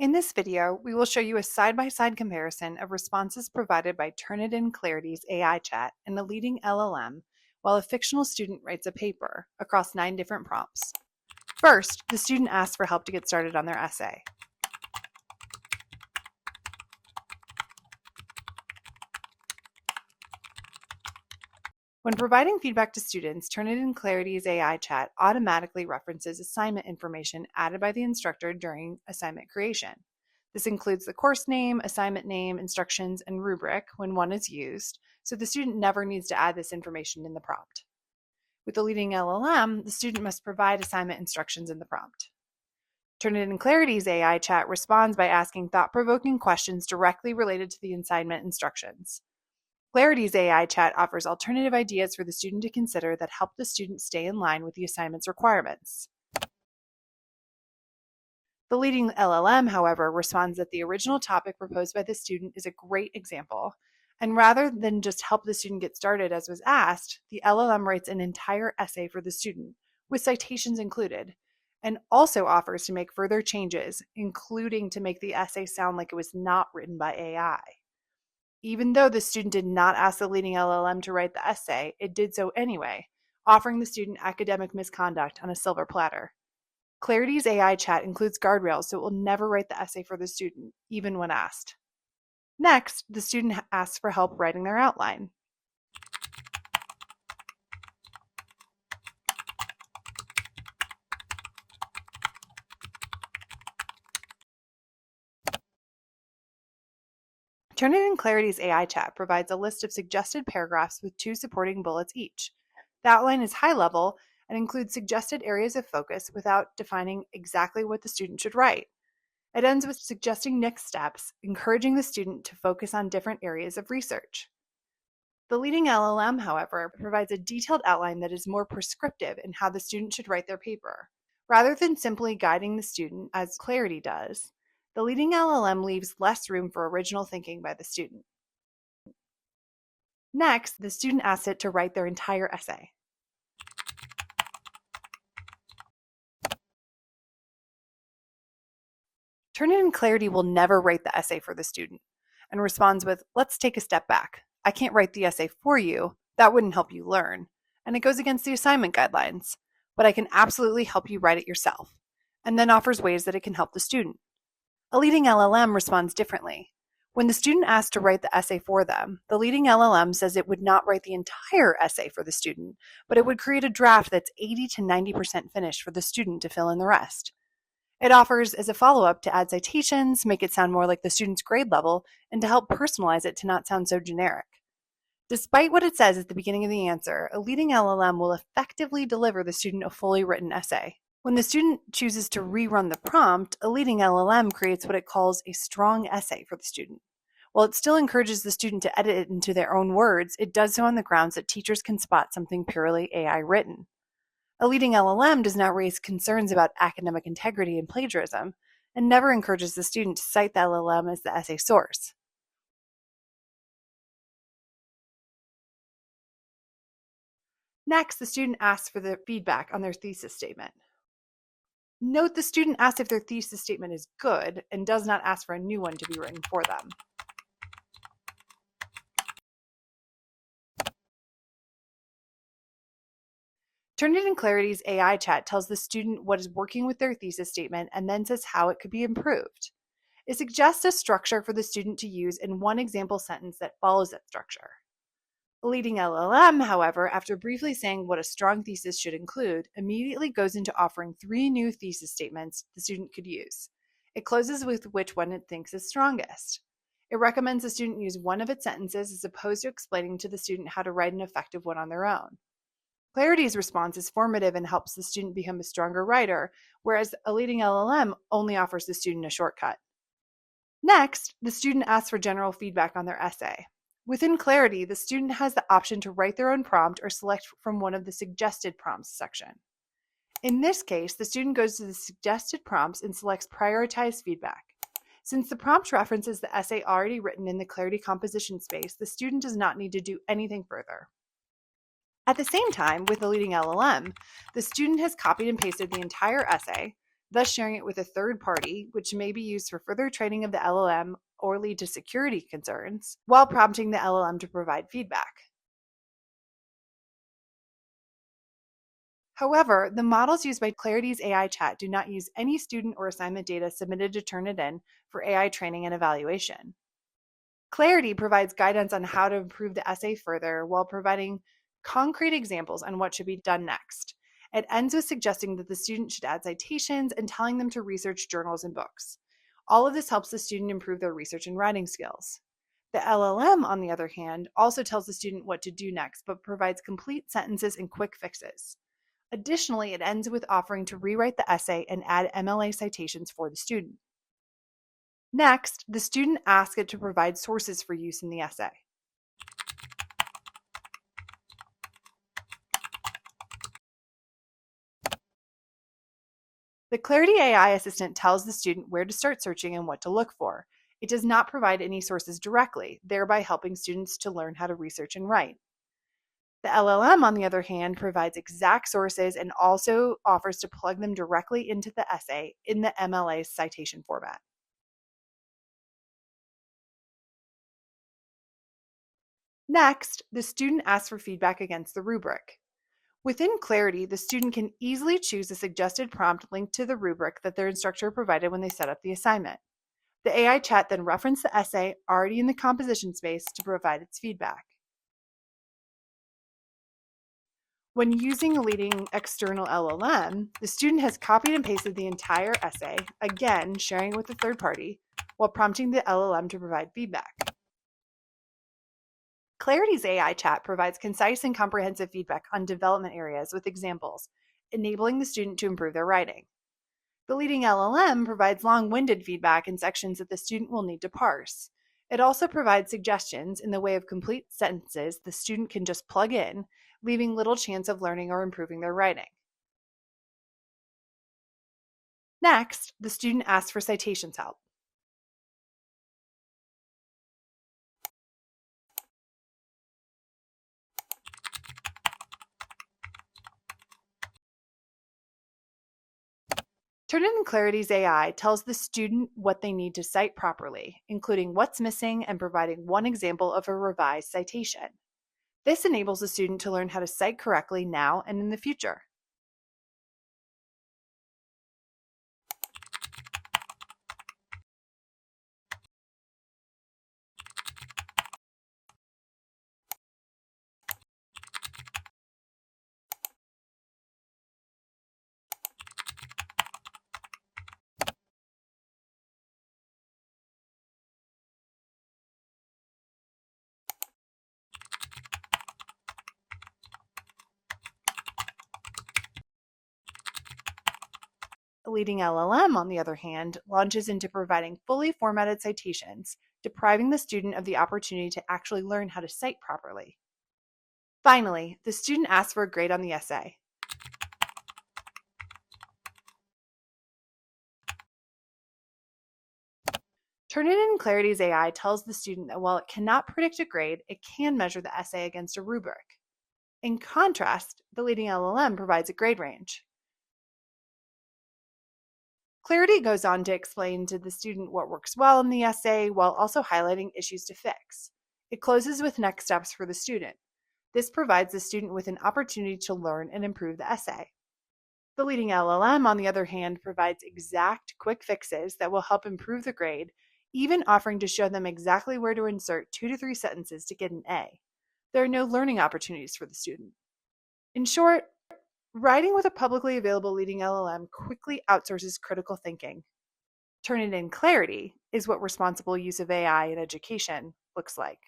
In this video, we will show you a side-by-side comparison of responses provided by Turnitin Clarity's AI chat and a leading LLM, while a fictional student writes a paper across 9 different prompts. First, the student asks for help to get started on their essay. When providing feedback to students, Turnitin Clarity's AI chat automatically references assignment information added by the instructor during assignment creation. This includes the course name, assignment name, instructions, and rubric when one is used, so the student never needs to add this information in the prompt. With the leading LLM, the student must provide assignment instructions in the prompt. Turnitin Clarity's AI chat responds by asking thought-provoking questions directly related to the assignment instructions. Clarity's AI chat offers alternative ideas for the student to consider that help the student stay in line with the assignment's requirements. The leading LLM, however, responds that the original topic proposed by the student is a great example, and rather than just help the student get started as was asked, the LLM writes an entire essay for the student, with citations included, and also offers to make further changes, including to make the essay sound like it was not written by AI. Even though the student did not ask the leading LLM to write the essay, it did so anyway, offering the student academic misconduct on a silver platter. Clarity's AI chat includes guardrails so it will never write the essay for the student, even when asked. Next, the student asks for help writing their outline. Turnitin Clarity's AI chat provides a list of suggested paragraphs with 2 supporting bullets each. The outline is high level and includes suggested areas of focus without defining exactly what the student should write. It ends with suggesting next steps, encouraging the student to focus on different areas of research. The leading LLM, however, provides a detailed outline that is more prescriptive in how the student should write their paper. Rather than simply guiding the student, as Clarity does, the leading LLM leaves less room for original thinking by the student. Next, the student asks it to write their entire essay. Turnitin Clarity will never write the essay for the student and responds with, "Let's take a step back. I can't write the essay for you. That wouldn't help you learn. And it goes against the assignment guidelines. But I can absolutely help you write it yourself," and then offers ways that it can help the student. A leading LLM responds differently. When the student asks to write the essay for them, the leading LLM says it would not write the entire essay for the student, but it would create a draft that's 80 to 90% finished for the student to fill in the rest. It offers as a follow-up to add citations, make it sound more like the student's grade level, and to help personalize it to not sound so generic. Despite what it says at the beginning of the answer, a leading LLM will effectively deliver the student a fully written essay. When the student chooses to rerun the prompt, a leading LLM creates what it calls a strong essay for the student. While it still encourages the student to edit it into their own words, it does so on the grounds that teachers can spot something purely AI written. A leading LLM does not raise concerns about academic integrity and plagiarism, and never encourages the student to cite the LLM as the essay source. Next, the student asks for the feedback on their thesis statement. Note the student asks if their thesis statement is good and does not ask for a new one to be written for them. Turnitin Clarity's AI chat tells the student what is working with their thesis statement and then says how it could be improved. It suggests a structure for the student to use in one example sentence that follows that structure. The leading LLM, however, after briefly saying what a strong thesis should include, immediately goes into offering 3 new thesis statements the student could use. It closes with which one it thinks is strongest. It recommends the student use one of its sentences as opposed to explaining to the student how to write an effective one on their own. Clarity's response is formative and helps the student become a stronger writer, whereas a leading LLM only offers the student a shortcut. Next, the student asks for general feedback on their essay. Within Clarity, the student has the option to write their own prompt or select from one of the suggested prompts section. In this case, the student goes to the suggested prompts and selects prioritize feedback. Since the prompt references the essay already written in the Clarity composition space, the student does not need to do anything further. At the same time, with the leading LLM, the student has copied and pasted the entire essay, thus sharing it with a third party, which may be used for further training of the LLM or lead to security concerns, while prompting the LLM to provide feedback. However, the models used by Clarity's AI chat do not use any student or assignment data submitted to Turnitin for AI training and evaluation. Clarity provides guidance on how to improve the essay further while providing concrete examples on what should be done next. It ends with suggesting that the student should add citations and telling them to research journals and books. All of this helps the student improve their research and writing skills. The LLM, on the other hand, also tells the student what to do next, but provides complete sentences and quick fixes. Additionally, it ends with offering to rewrite the essay and add MLA citations for the student. Next, the student asks it to provide sources for use in the essay. The Clarity AI assistant tells the student where to start searching and what to look for. It does not provide any sources directly, thereby helping students to learn how to research and write. The LLM, on the other hand, provides exact sources and also offers to plug them directly into the essay in the MLA citation format. Next, the student asks for feedback against the rubric. Within Clarity, the student can easily choose a suggested prompt linked to the rubric that their instructor provided when they set up the assignment. The AI chat then references the essay already in the composition space to provide its feedback. When using a leading external LLM, the student has copied and pasted the entire essay, again sharing it with a third party, while prompting the LLM to provide feedback. Clarity's AI chat provides concise and comprehensive feedback on development areas with examples, enabling the student to improve their writing. The leading LLM provides long-winded feedback in sections that the student will need to parse. It also provides suggestions in the way of complete sentences the student can just plug in, leaving little chance of learning or improving their writing. Next, the student asks for citations help. Turnitin Clarity's AI tells the student what they need to cite properly, including what's missing and providing one example of a revised citation. This enables the student to learn how to cite correctly now and in the future. Leading LLM, on the other hand, launches into providing fully formatted citations, depriving the student of the opportunity to actually learn how to cite properly. Finally, the student asks for a grade on the essay. Turnitin Clarity's AI tells the student that while it cannot predict a grade, it can measure the essay against a rubric. In contrast, the leading LLM provides a grade range. Clarity goes on to explain to the student what works well in the essay while also highlighting issues to fix. It closes with next steps for the student. This provides the student with an opportunity to learn and improve the essay. The leading LLM, on the other hand, provides exact, quick fixes that will help improve the grade, even offering to show them exactly where to insert 2 to 3 sentences to get an A. There are no learning opportunities for the student. In short, writing with a publicly available leading LLM quickly outsources critical thinking. Turnitin Clarity is what responsible use of AI in education looks like.